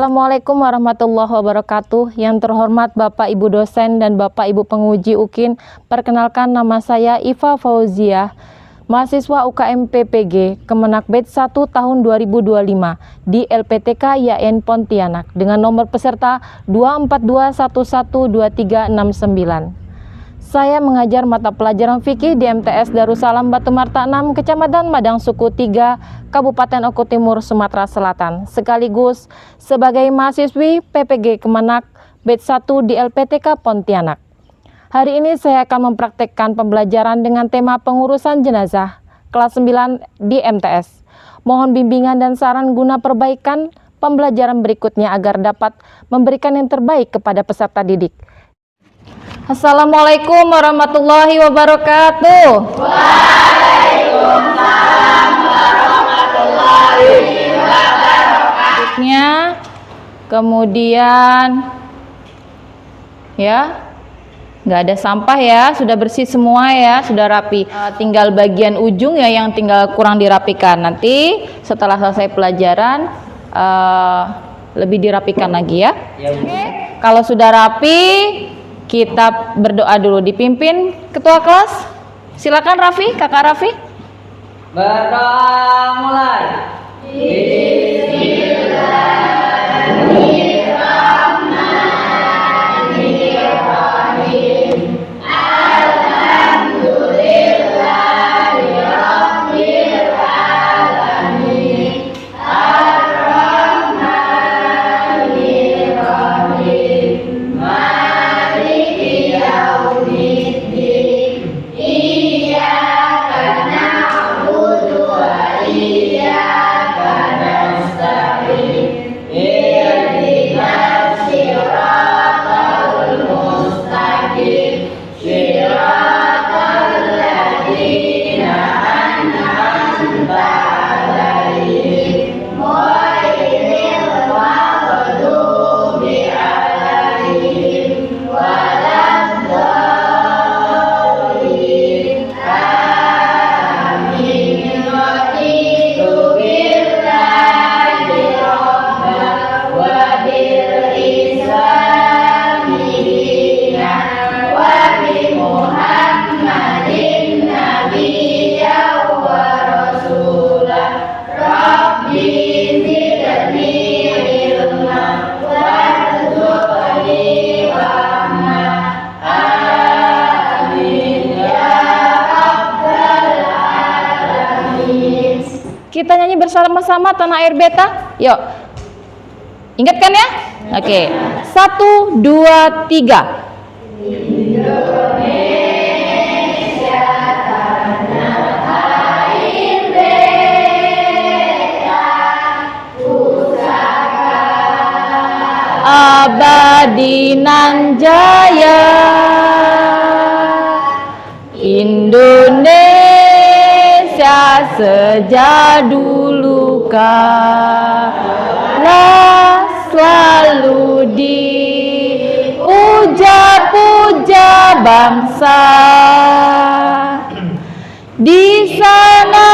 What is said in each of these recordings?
Assalamualaikum warahmatullahi wabarakatuh. Yang terhormat Bapak Ibu dosen dan Bapak Ibu penguji UKIN, perkenalkan nama saya Iva Fauziah, mahasiswa UKM PPG Kemenakbet 1 tahun 2025 di LPTK YAIN Pontianak dengan nomor peserta 242112369. Saya mengajar mata pelajaran fikih di MTS Darussalam Batu Marta 6, Kecamatan Madang Suku 3, Kabupaten Oku Timur, Sumatera Selatan, sekaligus sebagai mahasiswi PPG Kemenak Bet 1 di LPTK Pontianak. Hari ini saya akan mempraktekkan pembelajaran dengan tema pengurusan jenazah kelas 9 di MTS. Mohon bimbingan dan saran guna perbaikan pembelajaran berikutnya agar dapat memberikan yang terbaik kepada peserta didik. Assalamualaikum warahmatullahi wabarakatuh. Waalaikumsalam warahmatullahi wabarakatuh. Kemudian ya, nggak ada sampah ya, sudah bersih semua ya, sudah rapi. Tinggal bagian ujung ya yang tinggal kurang dirapikan. Nanti setelah selesai pelajaran lebih dirapikan lagi ya. Kalau sudah rapi, kita berdoa dulu, dipimpin ketua kelas. Silakan Raffi, kakak Raffi. Berdoa mulai. Bismillahirrahmanirrahim. Alhamdulillahirabbil alamin. Ar-Rahmanir Rahim. Maliki yaumiddin. Iyyaka na'budu wa iyyaka nasta'in. Ihdinas siratal mustaqim. Siratal ladzina an'amta 'alaihim ghairil maghdubi 'alaihim waladdallin. Amin. Raditu billahi rabban wa bil islami dinan wa bi Muhammadin nabiyyan wa rasulah. Rabbi zidni ilman warzuqni rahmah. Amin ya rabbal alamin. Kita nyanyi bersama-sama Tanah Air Beta. Yuk. Ingat kan ya? Oke. 1, 2, 3. Indonesia tanah air beta, pusaka Abadi nan jaya, Indonesia sejak dulu kala selalu dipuja-puja bangsa. Di sana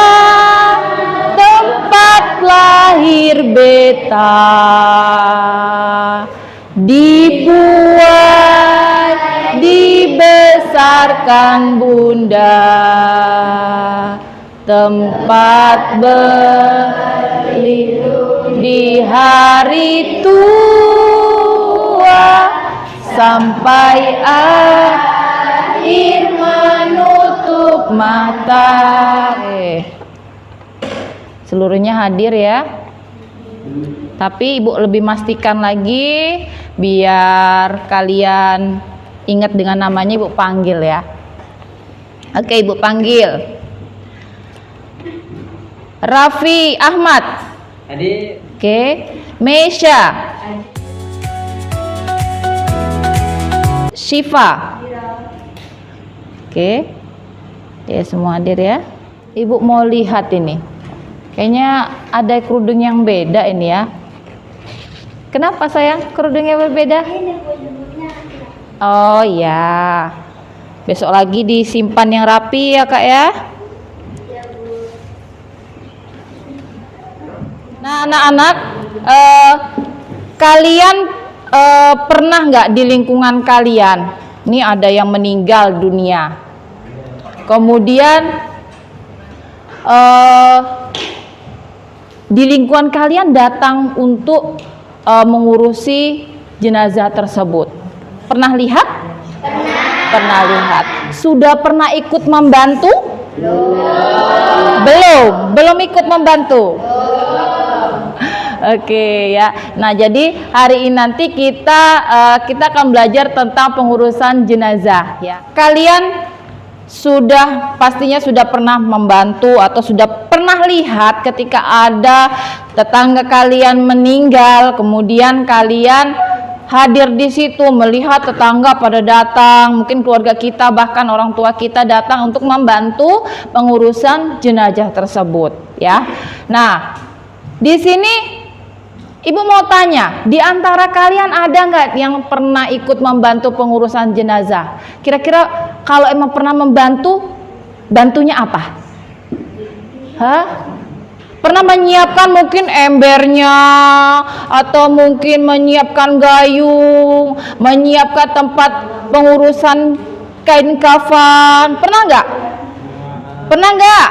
tempat lahir beta, dibuat dibesarkan bunda, tempat berlindung di hari tua sampai akhir menutup mata. Seluruhnya hadir ya. Tapi Ibu lebih pastikan lagi biar kalian ingat dengan namanya, Ibu panggil ya. Oke, Ibu panggil. Raffi Ahmad. Hadir. Oke. Mesya. Syifa. Oke. Ya, semua hadir ya. Ibu mau lihat ini. Kayaknya ada kerudung yang beda ini ya. Kenapa sayang kerudungnya berbeda? Oh ya. Besok lagi disimpan yang rapi ya Kak ya. Nah anak-anak Kalian pernah nggak di lingkungan kalian, ini ada yang meninggal dunia, kemudian di lingkungan kalian datang untuk mengurusi jenazah tersebut? Pernah lihat? Pernah lihat. Sudah pernah ikut membantu? Belum ikut membantu. Oke ya. Nah, jadi hari ini nanti kita akan belajar tentang pengurusan jenazah ya. Kalian pastinya sudah pernah membantu atau sudah pernah lihat ketika ada tetangga kalian meninggal, kemudian kalian hadir di situ, melihat tetangga pada datang, mungkin keluarga kita, bahkan orang tua kita datang untuk membantu pengurusan jenazah tersebut ya. Nah, di sini Ibu mau tanya, di antara kalian ada nggak yang pernah ikut membantu pengurusan jenazah? Kira-kira kalau emang pernah membantu, bantunya apa? Pernah menyiapkan mungkin embernya, atau mungkin menyiapkan gayung, menyiapkan tempat pengurusan kain kafan? Pernah nggak? Pernah nggak?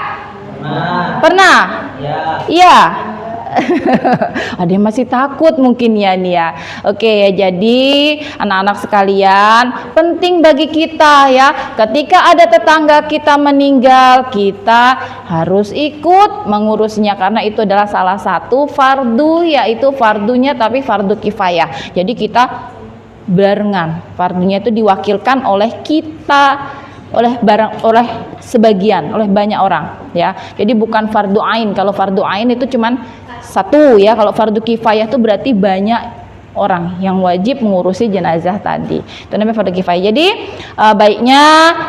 Pernah? Iya. Ada yang masih takut mungkin ya nih ya. Oke ya, jadi anak-anak sekalian, penting bagi kita ya, ketika ada tetangga kita meninggal, kita harus ikut mengurusnya, karena itu adalah salah satu fardu, yaitu fardunya tapi fardu kifayah. Jadi kita barengan, fardunya itu diwakilkan oleh kita, oleh sebagian, oleh banyak orang ya. Jadi bukan fardu ain. Kalau fardu ain itu cuman satu ya. Kalau fardu kifayah itu berarti banyak orang yang wajib mengurusi jenazah tadi. Itu namanya fardu kifayah. Jadi baiknya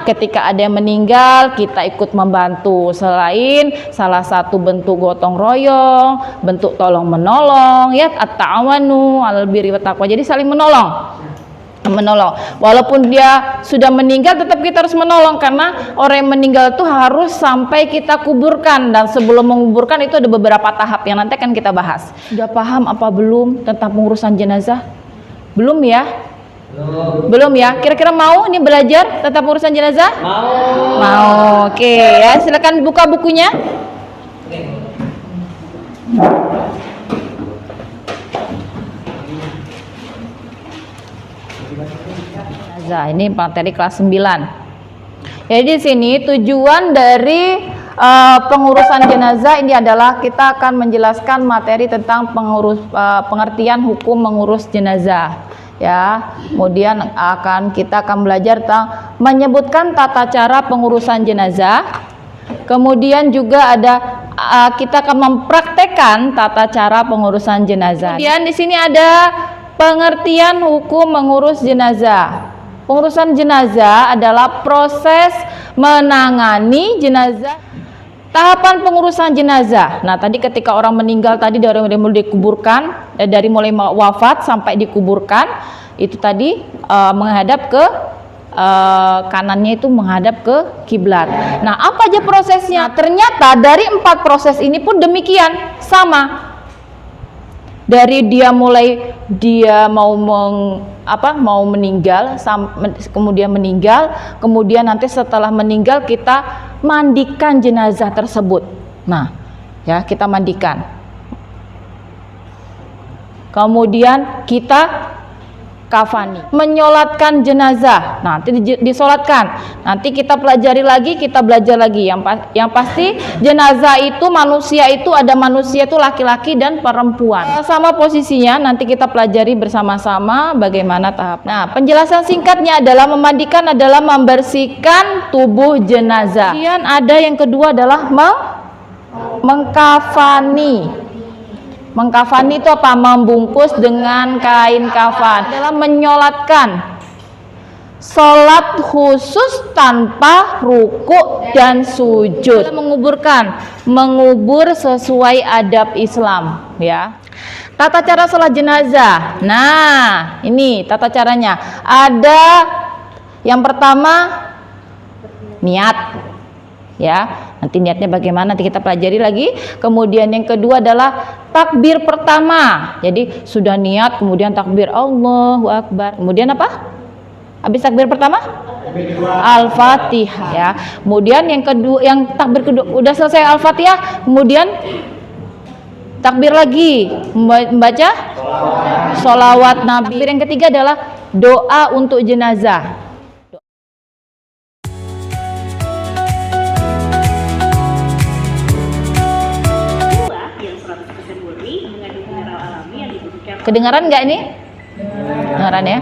ketika ada yang meninggal kita ikut membantu. Selain salah satu bentuk gotong royong, bentuk tolong menolong ya, at-ta'awanu 'alal birri wat taqwa. Jadi saling menolong. Walaupun dia sudah meninggal, tetap kita harus menolong, karena orang yang meninggal itu harus sampai kita kuburkan, dan sebelum menguburkan itu ada beberapa tahap yang nanti akan kita bahas. Sudah paham apa belum tentang pengurusan jenazah? Belum ya? Belum ya? Kira-kira mau ini belajar tentang pengurusan jenazah? Mau. Oke ya, silakan buka bukunya. Ini materi kelas 9. Jadi di sini tujuan dari pengurusan jenazah ini adalah kita akan menjelaskan materi tentang pengertian hukum mengurus jenazah ya. Kemudian kita akan belajar tentang menyebutkan tata cara pengurusan jenazah. Kemudian juga kita akan mempraktekkan tata cara pengurusan jenazah. Kemudian di sini ada pengertian hukum mengurus jenazah. Pengurusan jenazah adalah proses menangani jenazah. Tahapan pengurusan jenazah. Nah, tadi ketika orang meninggal tadi, dari mulai dikuburkan, dari mulai wafat sampai dikuburkan, itu tadi menghadap ke kanannya itu menghadap ke kiblat. Nah, apa aja prosesnya? Ternyata dari 4 proses ini pun demikian, sama. Dari dia mau meninggal, kemudian meninggal, kemudian nanti setelah meninggal kita mandikan jenazah tersebut. Nah, ya kita mandikan. Kemudian kita kafani, menyolatkan jenazah. Nanti disolatkan. Nanti kita pelajari lagi, kita belajar lagi. Yang pasti jenazah itu manusia itu ada manusia itu laki-laki dan perempuan. Sama posisinya nanti kita pelajari bersama-sama bagaimana tahap. Nah, penjelasan singkatnya adalah memandikan adalah membersihkan tubuh jenazah. Kemudian ada yang kedua adalah mengkafani. Mengkafani itu apa? Membungkus dengan kain kafan. Adalah menyolatkan. Sholat khusus tanpa ruku dan sujud. Menguburkan, mengubur sesuai adab Islam, ya. Tata cara sholat jenazah. Nah, ini tata caranya. Ada yang pertama niat, ya. Nanti niatnya bagaimana nanti kita pelajari lagi. Kemudian yang kedua adalah takbir pertama. Jadi sudah niat, kemudian takbir Allahu Akbar. Kemudian apa? Habis takbir pertama? Al-Fatihah ya. Kemudian yang kedua, yang takbir kedua udah selesai Al-Fatihah, kemudian takbir lagi, membaca sholawat Nabi. Takbir yang ketiga adalah doa untuk jenazah. Yang 100% murni mengandung mineral alami yang dibutuhkan. Kedengaran nggak ini? Kedengaran ya?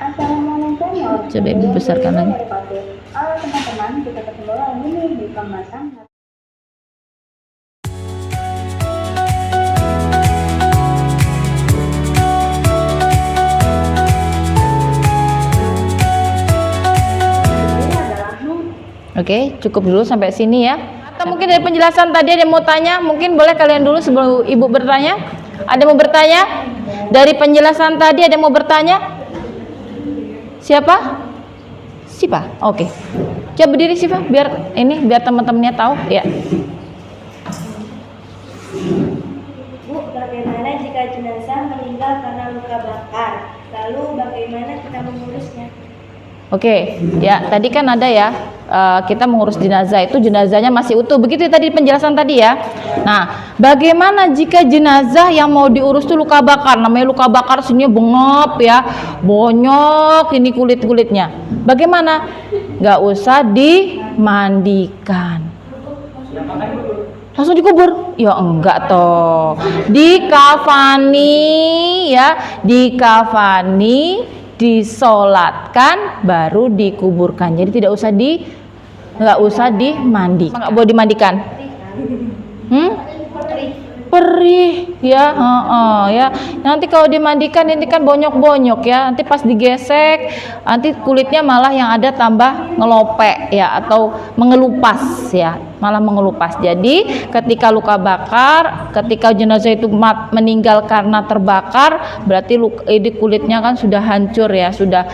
Assalamualaikum warahmatullahi Coba Ibu besarkan lagi. wabarakatuh. Halo teman-teman, kita ketemu lagi nih di pembahasan ini adalah Oke, cukup dulu sampai sini ya. Atau mungkin dari penjelasan tadi ada yang mau tanya, mungkin boleh kalian dulu sebelum Ibu bertanya. Ada yang mau bertanya? Dari penjelasan tadi ada yang mau bertanya? Siapa? Sipa. Oke. Coba berdiri Sipa biar teman-temannya tahu ya. Bu, bagaimana jika jenazah meninggal karena luka bakar? Lalu bagaimana kita mengurusnya? Oke, ya tadi kan ada ya kita mengurus jenazah itu jenazahnya masih utuh, begitu ya tadi penjelasan tadi ya. Nah, bagaimana jika jenazah yang mau diurus itu luka bakar? Namanya luka bakar sini bengap ya, bonyok ini kulit-kulitnya. Bagaimana? Gak usah dimandikan, langsung dikubur? Ya enggak toh, dikafani ya, dikafani, disolatkan, baru dikuburkan. Jadi nggak usah dimandikan. Nggak boleh dimandikan. Perih ya, ya. Nanti kalau dimandikan ini kan bonyok-bonyok ya. Nanti pas digesek, nanti kulitnya malah yang ada tambah ngelopek ya, atau mengelupas ya, malah mengelupas. Jadi ketika luka bakar, ketika jenazah itu meninggal karena terbakar, berarti ini kulitnya kan sudah hancur ya, sudah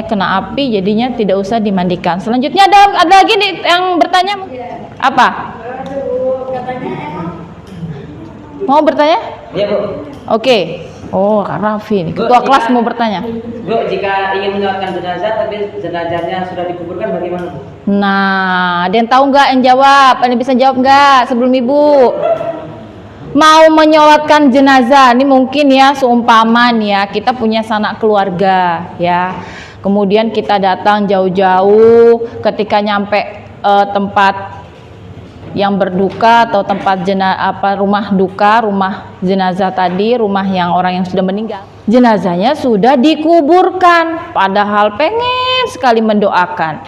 kena api, jadinya tidak usah dimandikan. Selanjutnya ada lagi nih yang bertanya apa? Mau bertanya? Iya Bu. Oke. Oh, Kak Raffi nih. Ketua kelas mau bertanya. Bu, jika ingin menyolatkan jenazah tapi jenazahnya sudah dikuburkan bagaimana Bu? Nah, ada yang tahu nggak yang jawab? Ada yang bisa jawab nggak sebelum Ibu? Mau menyolatkan jenazah, ini mungkin ya seumpama nih ya, kita punya sanak keluarga ya. Kemudian kita datang jauh-jauh, ketika nyampe tempat yang berduka atau tempat rumah duka, rumah jenazah tadi, rumah yang orang yang sudah meninggal, jenazahnya sudah dikuburkan, padahal pengen sekali mendoakan.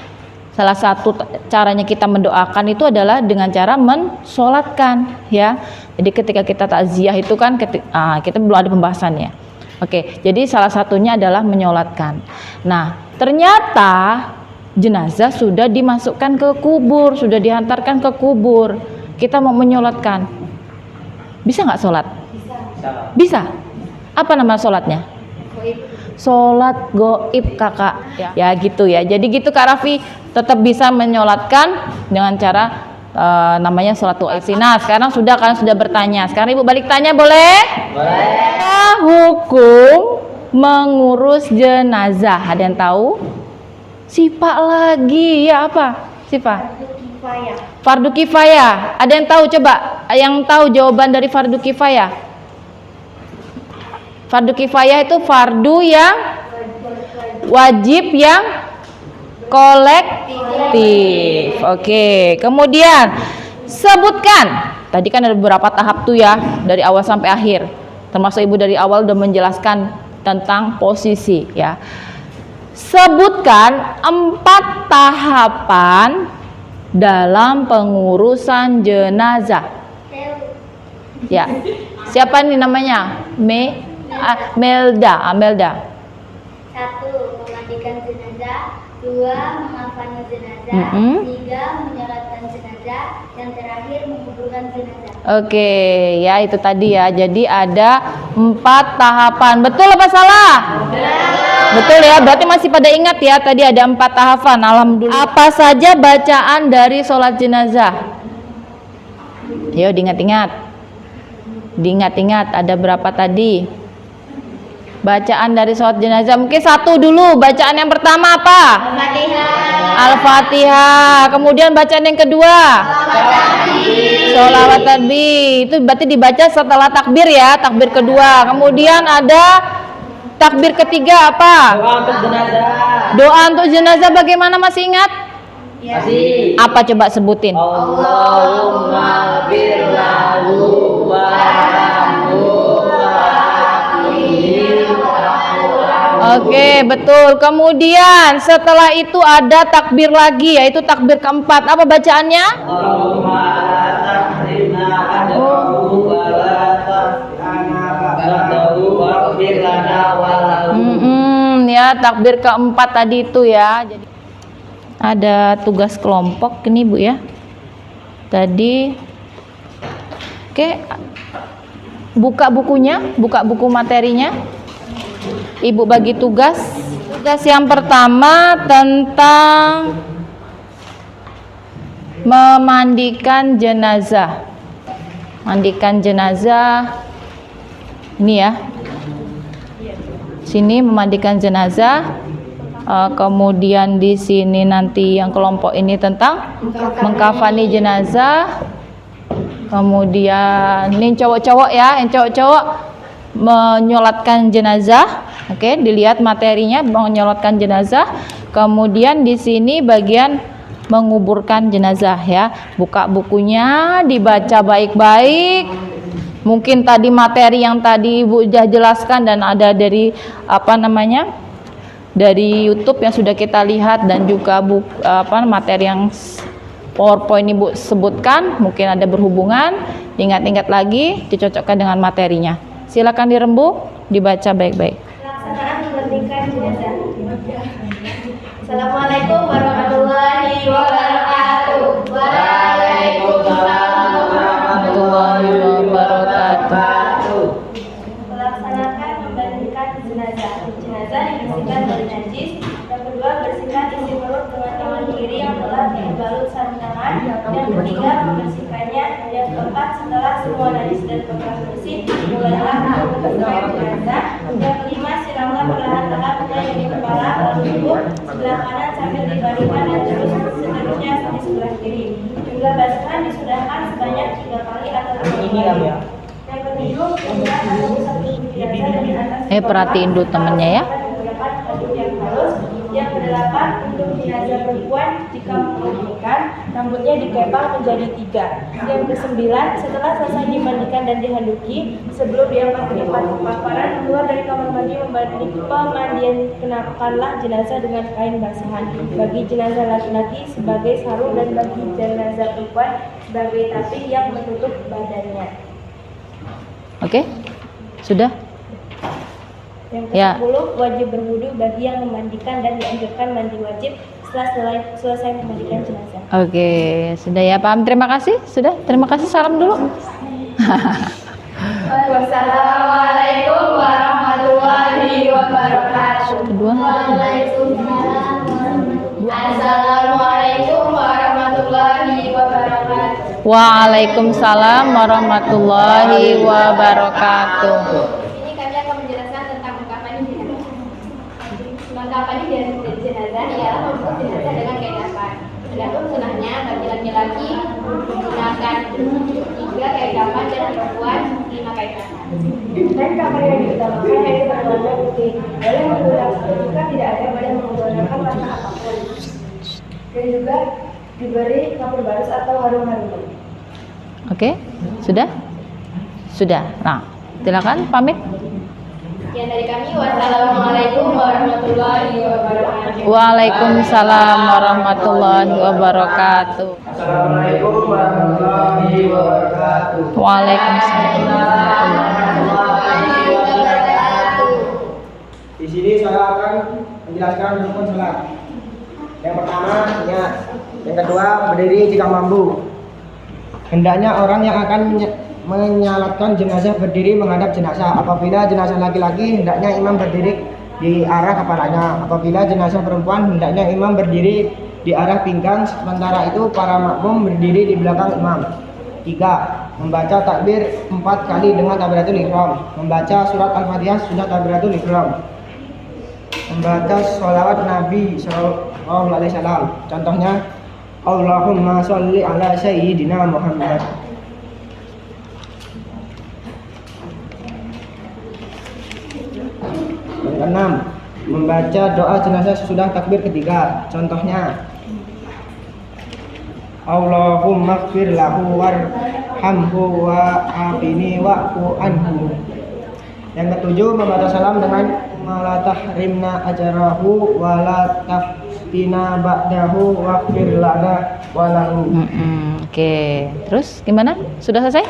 Salah satu caranya kita mendoakan itu adalah dengan cara mensolatkan ya. Jadi ketika kita takziah itu kan kita belum ada pembahasannya. Oke, jadi salah satunya adalah menyolatkan. Nah, ternyata jenazah sudah dimasukkan ke kubur, sudah dihantarkan ke kubur. Kita mau menyolatkan, bisa nggak sholat? Bisa. Apa nama sholatnya? Sholat goib kakak. Ya gitu ya. Jadi gitu Kak Raffi, tetap bisa menyolatkan dengan cara namanya sholat goib. Nah sekarang sudah bertanya. Sekarang Ibu balik tanya boleh? Boleh. Hukum mengurus jenazah. Ada yang tahu? Sipa lagi ya, apa Sipa? Fardu kifayah. Ada yang tahu? Coba yang tahu jawaban dari fardu kifayah. Fardu kifayah itu fardu yang wajib yang kolektif. Oke, kemudian sebutkan. Tadi kan ada beberapa tahap tuh ya, dari awal sampai akhir. Termasuk Ibu dari awal udah menjelaskan tentang posisi ya. Sebutkan 4 tahapan dalam pengurusan jenazah. Ya, siapa nih namanya? Melda. 1. Memandikan jenazah, 2. Mengafani jenazah, 3. menyolatkan jenazah, yang terakhir menguburkan jenazah. Oke, ya itu tadi ya. Jadi ada 4 tahapan. Betul apa salah? Betul ya. Berarti masih pada ingat ya. Tadi ada 4 tahapan. Alhamdulillah. Apa saja bacaan dari sholat jenazah? Yuk diingat-ingat. Diingat-ingat ada berapa tadi? Bacaan dari sholat jenazah. Mungkin satu dulu. Bacaan yang pertama apa? Al-Fatihah. Kemudian bacaan yang kedua? Sholawat tasbih. Itu berarti dibaca setelah takbir ya. Takbir kedua. Kemudian ada takbir ketiga apa? Doa untuk jenazah. Doa untuk jenazah bagaimana, masih ingat? Masih. Apa coba sebutin? Allahumma firlahu warhamhu. Oke, betul. Kemudian setelah itu ada takbir lagi, yaitu takbir keempat. Apa bacaannya? Allahumma la tahrimna ajrahu wa la tahrimna ba'dahu waghfir lana wa lahu. Ya, takbir keempat tadi itu ya. Jadi ada tugas kelompok ini Bu ya. Tadi oke. Buka bukunya, buka buku materinya. Ibu bagi tugas. Tugas yang pertama tentang memandikan jenazah. Mandikan jenazah. Ini ya. Sini memandikan jenazah. Kemudian di sini nanti yang kelompok ini tentang mengkafani jenazah. Kemudian ini cowok-cowok ya, yang cowok-cowok menyolatkan jenazah. Oke, dilihat materinya menyolatkan jenazah. Kemudian di sini bagian menguburkan jenazah ya. Buka bukunya, dibaca baik-baik. Mungkin tadi materi yang tadi Ibu sudah jelaskan dan ada dari dari YouTube yang sudah kita lihat, dan juga materi yang PowerPoint Ibu sebutkan, mungkin ada berhubungan. Ingat-ingat lagi, dicocokkan dengan materinya. Silakan dirembuk, dibaca baik-baik. Pelaksanaan memandikan jenazah. Assalamualaikum warahmatullahi wabarakatuh. Waalaikumsalam warahmatullahi wabarakatuh. Melaksanakan memandikan jenazah. Jenazah dibersihkan dari najis. Yang kedua, bersihkan isi perut dengan tangan kiri yang telah dibalut sarung tangan. Yang ketiga, membersihkannya. Yang keempat, setelah semua najis dan kotoran bersih, mulailah membersihkan jenazah. Yang kelima, siramlah perlahan-lahan mulai dari kepala, lalu tubuh sebelah kanan sambil dibaringkan dan terus seterusnya sampai sebelah kiri. Jumlah basuhan disudahkan sebanyak 3 kali atau 5 kali. Yang ketujuh, jenazah atau satu jenazah dari atas. Perhatiin dulu temennya ya. Menggunakan baju yang halus. Yang kedelapan, untuk jenazah perempuan jika memungkinkan, rambutnya dikepang menjadi 3. Yang kesembilan, setelah selesai dimandikan dan dihanduki, sebelum diangkat ke tempat paparan, keluar dari kamar mandi pemandian, kenakanlah jenazah dengan kain basahan. Bagi jenazah laki-laki sebagai sarung, dan bagi jenazah perempuan sebagai taping yang menutup badannya. Oke, sudah. Yang Ya. ke-10, wajib berwudu bagi yang memandikan, dan dianjurkan mandi wajib setelah selesai memandikan jenazah. Oke, sudah ya, paham. Terima kasih. Sudah, terima kasih. Salam dulu. Wassalamualaikum warahmatullahi wabarakatuh. Kedua. Assalamualaikum warahmatullahi wabarakatuh. Waalaikumsalam warahmatullahi wabarakatuh. Ini kami akan menjelaskan tentang mengkafani jenazah. Mengkafani jenazah ialah membungkus jenazah dengan kain kafan. Adapun sunahnya bagi laki-laki menggunakan 3 kain kafan dan perempuan 5 kain kafan. Dan kafan yang diutamakan yaitu berwarna putih. Boleh menggunakan jika tidak ada boleh menggunakan warna apapun. Dan juga diberi kapur barus atau harum-haruman. Oke, sudah? Sudah. Nah, silakan pamit. Sekian dari kami. Wassalamualaikum warahmatullahi wabarakatuh. Waalaikumsalam warahmatullahi wabarakatuh. Assalamualaikum warahmatullahi wabarakatuh. Waalaikumsalam warahmatullahi wabarakatuh. Wabarakatuh. Di sini saya akan menjelaskan rukun sholat. Yang pertama niat, yang kedua berdiri jika mampu. Hendaknya orang yang akan menyalatkan jenazah berdiri menghadap jenazah. Apabila jenazah laki-laki, hendaknya imam berdiri di arah kepalanya. Apabila jenazah perempuan, hendaknya imam berdiri di arah pinggang. Sementara itu para makmum berdiri di belakang imam. 3. Membaca takbir 4 kali dengan takbiratul ihram. Membaca surat Al-Fatihah sudah takbiratul ihram. Membaca sholawat Nabi Sallallahu Alaihi Wasallam. Contohnya Allahumma sholli ala sayyidina Muhammad. Yang keenam, membaca doa jenazah sesudah takbir ketiga. Contohnya Allahumma ighfir lahu warhamhu wa'afini wa'fu anhu. Yang ketujuh, membaca salam dengan la tahrimna ajrahu wa la taftina ba'dahu waghfir lana wa lahu. Oke, terus gimana? Sudah selesai?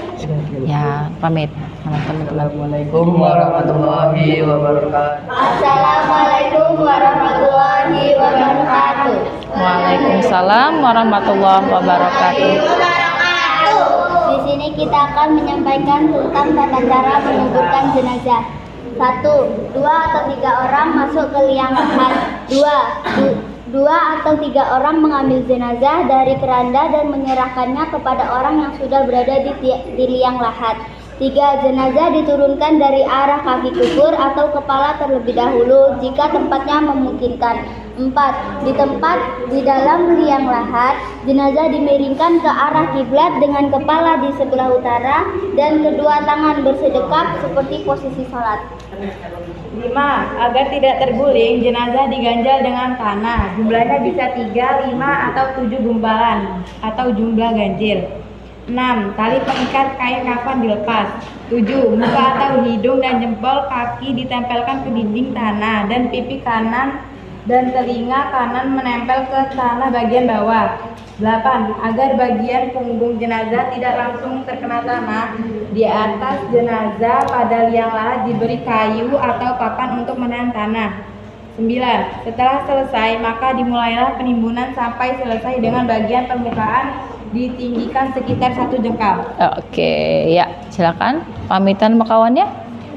Ya, pamit sama teman-teman. Assalamualaikum warahmatullahi wabarakatuh. Assalamualaikum warahmatullahi wabarakatuh. Waalaikumsalam warahmatullahi wabarakatuh. Di sini kita akan menyampaikan tentang tata cara menguburkan jenazah. 1. 2 atau 3 orang masuk ke liang lahat. 2 atau 3 orang mengambil jenazah dari keranda dan menyerahkannya kepada orang yang sudah berada di liang lahat. 3. Jenazah diturunkan dari arah kaki kubur atau kepala terlebih dahulu jika tempatnya memungkinkan. 4. Di tempat di dalam liang lahat, jenazah dimiringkan ke arah kiblat dengan kepala di sebelah utara dan kedua tangan bersedekap seperti posisi salat. 5. Agar tidak terguling, jenazah diganjal dengan tanah. Jumlahnya bisa 3, 5, atau 7 gumpalan atau jumlah ganjil. 6. Tali pengikat kain kafan dilepas. 7. Muka atau hidung dan jempol kaki ditempelkan ke dinding tanah dan pipi kanan dan telinga kanan menempel ke tanah bagian bawah. 8. Agar bagian punggung jenazah tidak langsung terkena tanah, di atas jenazah pada liang lahat diberi kayu atau papan untuk menahan tanah. 9. Setelah selesai, maka dimulailah penimbunan sampai selesai dengan bagian permukaan ditinggikan sekitar 1 jengkal. Oke, ya, silakan pamitan sama kawannya.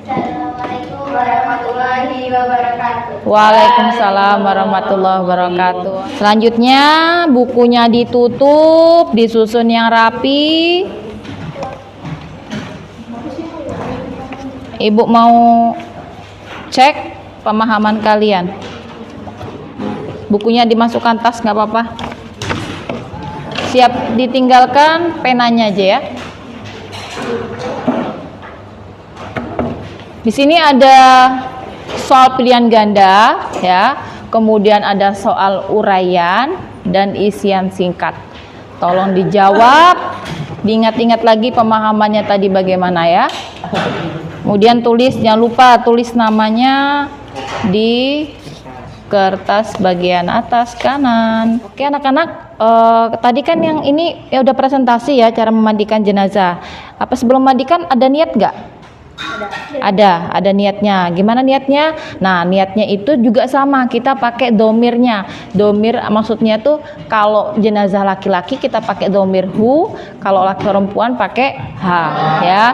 Assalamualaikum warahmatullahi wabarakatuh. Waalaikumsalam warahmatullahi wabarakatuh. Selanjutnya bukunya ditutup, disusun yang rapi. Ibu mau cek pemahaman kalian. Bukunya dimasukkan tas, nggak apa-apa. Siap ditinggalkan penanya aja ya. Di sini ada soal pilihan ganda ya, kemudian ada soal uraian dan isian singkat. Tolong dijawab, diingat-ingat lagi pemahamannya tadi bagaimana ya. Kemudian tulis, jangan lupa tulis namanya di kertas bagian atas kanan. Oke anak-anak, tadi kan yang ini ya udah presentasi ya cara memandikan jenazah. Apa sebelum mandikan ada niat nggak? Ada niatnya. Gimana niatnya? Nah, niatnya itu juga sama, kita pakai domirnya. Domir maksudnya tuh kalau jenazah laki-laki kita pakai domir hu, kalau laki perempuan pakai ha ya.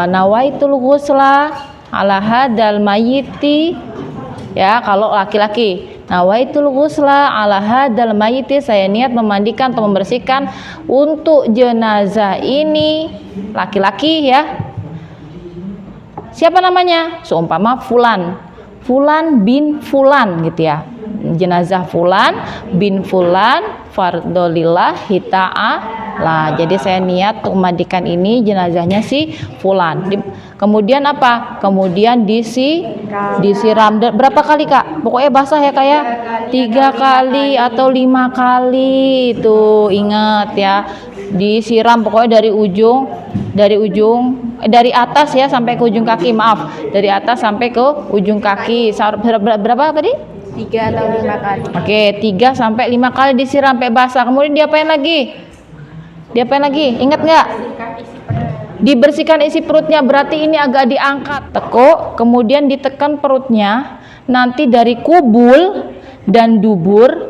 Nawaitul ghusla ala hadal mayyiti ya, kalau laki-laki. Nawaitul ghusla ala hadal mayyiti, saya niat memandikan atau membersihkan untuk jenazah ini laki-laki ya. Siapa namanya? Seumpama fulan bin fulan gitu ya. Jenazah fulan bin fulan fardolillah ta'ala. Jadi saya niat untuk memandikan ini jenazahnya si fulan. Kemudian apa? Kemudian disiram berapa kali Kak? Pokoknya basah ya Kak ya. 3 kali atau 5 kali. Tuh ingat ya. Disiram pokoknya dari atas ya sampai ke ujung kaki, maaf, dari atas sampai ke ujung kaki. Berapa tadi? 3 atau 5 kali. Oke, 3 sampai 5 kali disiram sampai basah. Kemudian diapain lagi? Ingat nggak? Dibersihkan isi perutnya, berarti ini agak diangkat. Tekuk, kemudian ditekan perutnya. nanti dari kubul dan dubur,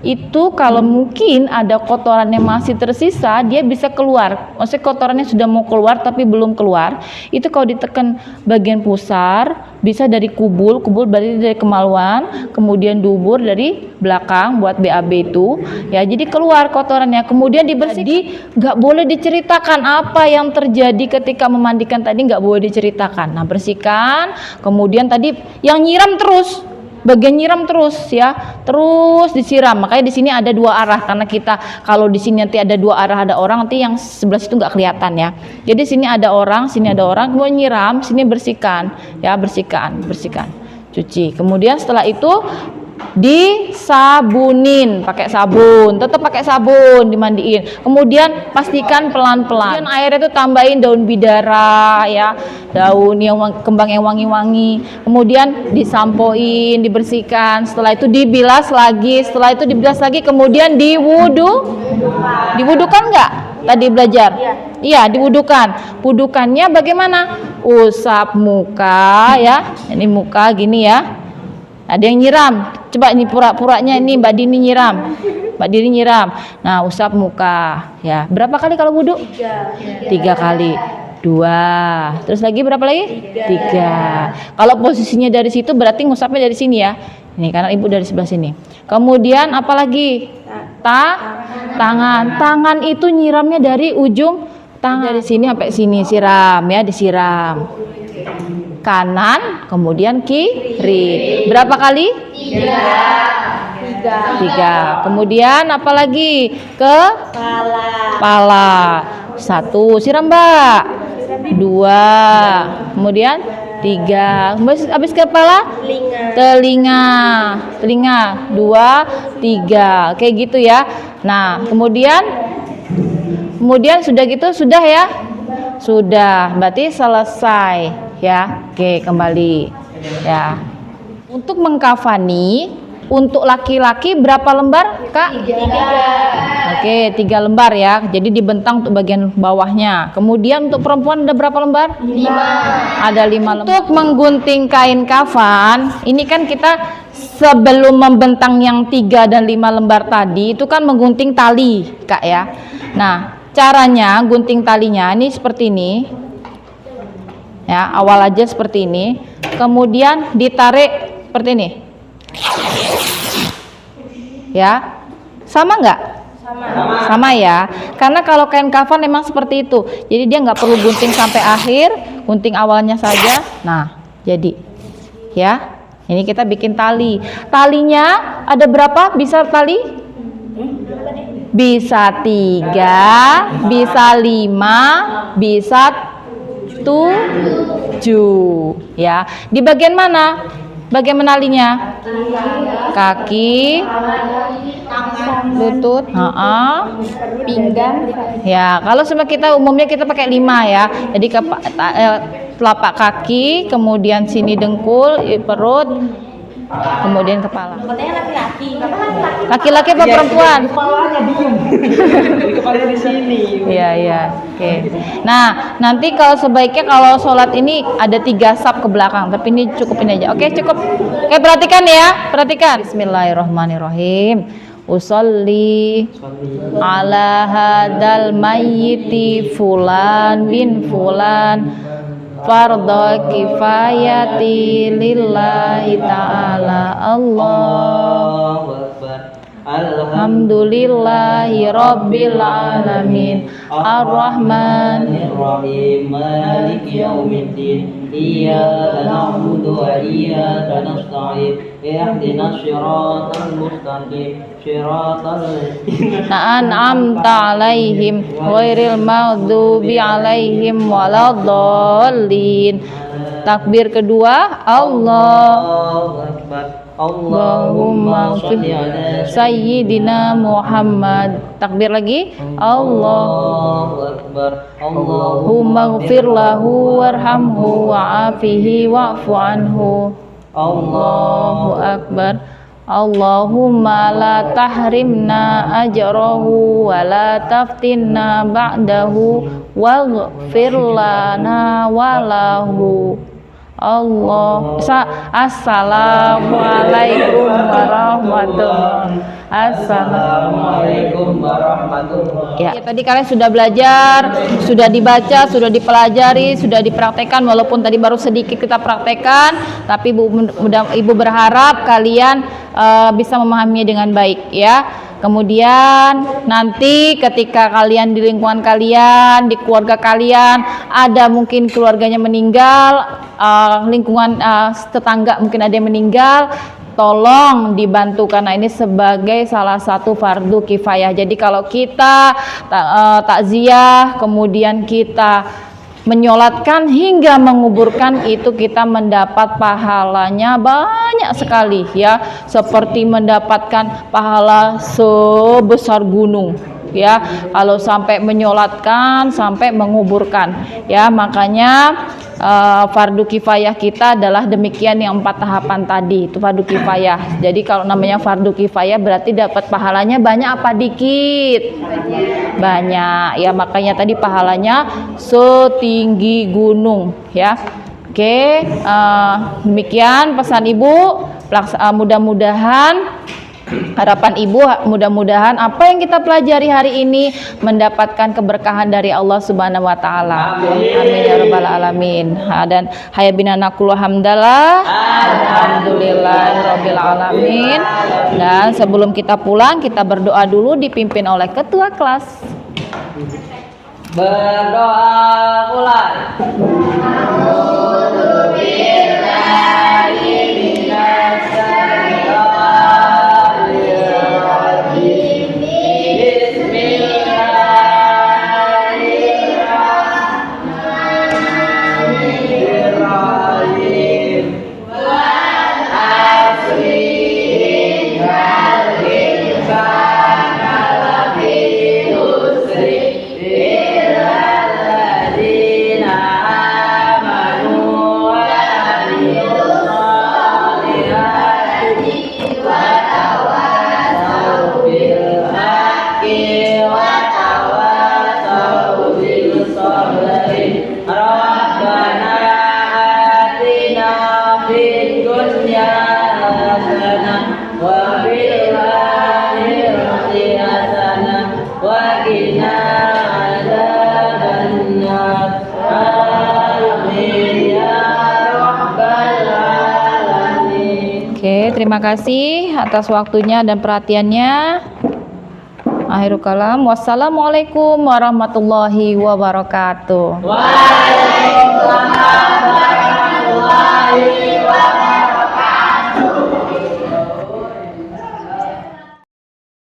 itu kalau mungkin ada kotoran yang masih tersisa, dia bisa keluar. Maksudnya kotorannya sudah mau keluar tapi belum keluar, itu kalau ditekan bagian pusar, bisa dari kubul berarti dari kemaluan, kemudian dubur dari belakang buat BAB itu, ya, jadi keluar kotorannya, kemudian dibersihkan. Jadi nggak boleh diceritakan apa yang terjadi ketika memandikan tadi, nggak boleh diceritakan. Nah, bersihkan, kemudian tadi yang nyiram terus, bagian nyiram terus ya, terus disiram. Makanya di sini ada dua arah, karena kita kalau di sini nanti ada dua arah, ada orang, nanti yang sebelah situ nggak kelihatan ya. Jadi sini ada orang, mau nyiram, sini bersihkan ya, bersihkan, cuci. Kemudian setelah itu disabunin pakai sabun, tetap pakai sabun, dimandiin. Kemudian pastikan pelan-pelan. Kemudian airnya itu tambahin daun bidara ya, daun yang kembang yang wangi-wangi. Kemudian disampoin, dibersihkan. Setelah itu dibilas lagi. Kemudian diwudukan nggak? Tadi belajar? Iya, diwudukan. Wudukannya bagaimana? Usap muka ya. Ini muka gini ya. Ada yang nyiram. Coba ini pura-puranya ini Mbak Dini nyiram. Nah, usap muka ya. Berapa kali kalau wudhu? 3 kali. 2. Terus lagi berapa lagi? 3. Kalau posisinya dari situ berarti ngusapnya dari sini ya. Ini karena ibu dari sebelah sini. Kemudian apa lagi? Tangan. Tangan itu nyiramnya dari ujung tangan, dari sini sampai sini, siram ya, disiram. Kanan, kemudian kiri. Berapa kali? 3. Kemudian apa lagi? Kepala. 1. Siram, Mbak. 2. Kemudian 3. Habis kepala? Telinga. 2, 3. Kayak gitu ya. Nah, kemudian sudah gitu, sudah ya? Sudah, berarti selesai ya. Oke, kembali ya. Untuk mengkafani, untuk laki-laki berapa lembar, Kak? 3. Oke, 3 lembar ya. Jadi dibentang untuk bagian bawahnya. Kemudian untuk perempuan ada berapa lembar? 5. Ada 5 lembar. Untuk menggunting kain kafan, ini kan kita sebelum membentang yang 3 dan 5 lembar tadi, itu kan menggunting tali, Kak ya. Nah, caranya gunting talinya ini seperti ini. Ya, awal aja seperti ini. Kemudian ditarik seperti ini. Ya. Sama nggak? Sama ya. Karena kalau kain kafan memang seperti itu. Jadi dia nggak perlu gunting sampai akhir, gunting awalnya saja. Nah, jadi ya. Ini kita bikin tali. Talinya ada berapa? Bisa tali? Bisa 3, bisa 5, bisa 7 ya. Di bagian mana? Bagian menalinya? Kaki, lutut, pinggang. Ya, kalau sama kita umumnya kita pakai 5 ya. Jadi telapak kaki, kemudian sini dengkul, perut, kemudian kepala. Laki-laki apa perempuan? Kepalanya diem. Kepalanya di sini. Iya. Oke. Nah, nanti kalau sebaiknya kalau sholat ini ada 3 saf ke belakang, tapi ini cukupin aja. Oke, cukup. Oke, perhatikan ya. Bismillahirrahmanirrahim. Usolli ala hadal mayyiti fulan bin fulan fardhu kifayati lillahi ta'ala. Allahu akbar. Alhamdulillahi rabbil alamin arrahmanir rahim maliki yaumiddin iyyaka na'budu wa iyyaka nasta'in ihdinas siratal mustaqim siratal ladzina an'amta 'alaihim ghairil maghdubi 'alaihim waladdallin. Takbir kedua, Allahu akbar. Allahumma sholli ala sayyidina Muhammad. Takbir lagi, Allahu akbar. Allahumma ighfir lahu warhamhu wa'afihi wa'fu anhu. Allahu akbar. Allahumma la tahrimna ajrahu wa la taftinna ba'dahu waghfir lana wa lahu. Allah. Assalamualaikum warahmatullahi wabarakatuh. Assalamualaikum warahmatullahi Ya, tadi kalian sudah belajar, sudah dibaca, sudah dipelajari, sudah dipraktekkan, walaupun tadi baru sedikit kita praktekkan, tapi Ibu berharap kalian bisa memahaminya dengan baik ya. Kemudian nanti ketika kalian di lingkungan kalian, di keluarga kalian, ada mungkin keluarganya meninggal, lingkungan tetangga mungkin ada yang meninggal, tolong dibantu karena ini sebagai salah satu fardu kifayah. Jadi kalau kita takziah, kemudian kita menyolatkan hingga menguburkan, itu kita mendapat pahalanya banyak sekali ya, seperti mendapatkan pahala sebesar gunung ya kalau sampai menyolatkan, sampai menguburkan ya. Makanya fardu kifayah kita adalah demikian, yang 4 tahapan tadi itu fardu kifayah. Jadi kalau namanya fardu kifayah berarti dapat pahalanya banyak apa dikit? Banyak ya, makanya tadi pahalanya setinggi gunung ya. Oke, demikian pesan Ibu. Mudah-mudahan, harapan Ibu, mudah-mudahan apa yang kita pelajari hari ini mendapatkan keberkahan dari Allah Subhanahu wa taala. Amin ya rabbal alamin. Dan hayabina naqulu hamdalah. Alhamdulillahirabbil alamin. Dan sebelum kita pulang, kita berdoa dulu dipimpin oleh ketua kelas. Berdoa mulai. Terima kasih atas waktunya dan perhatiannya. Akhirul kalam. Wassalamualaikum warahmatullahi wabarakatuh.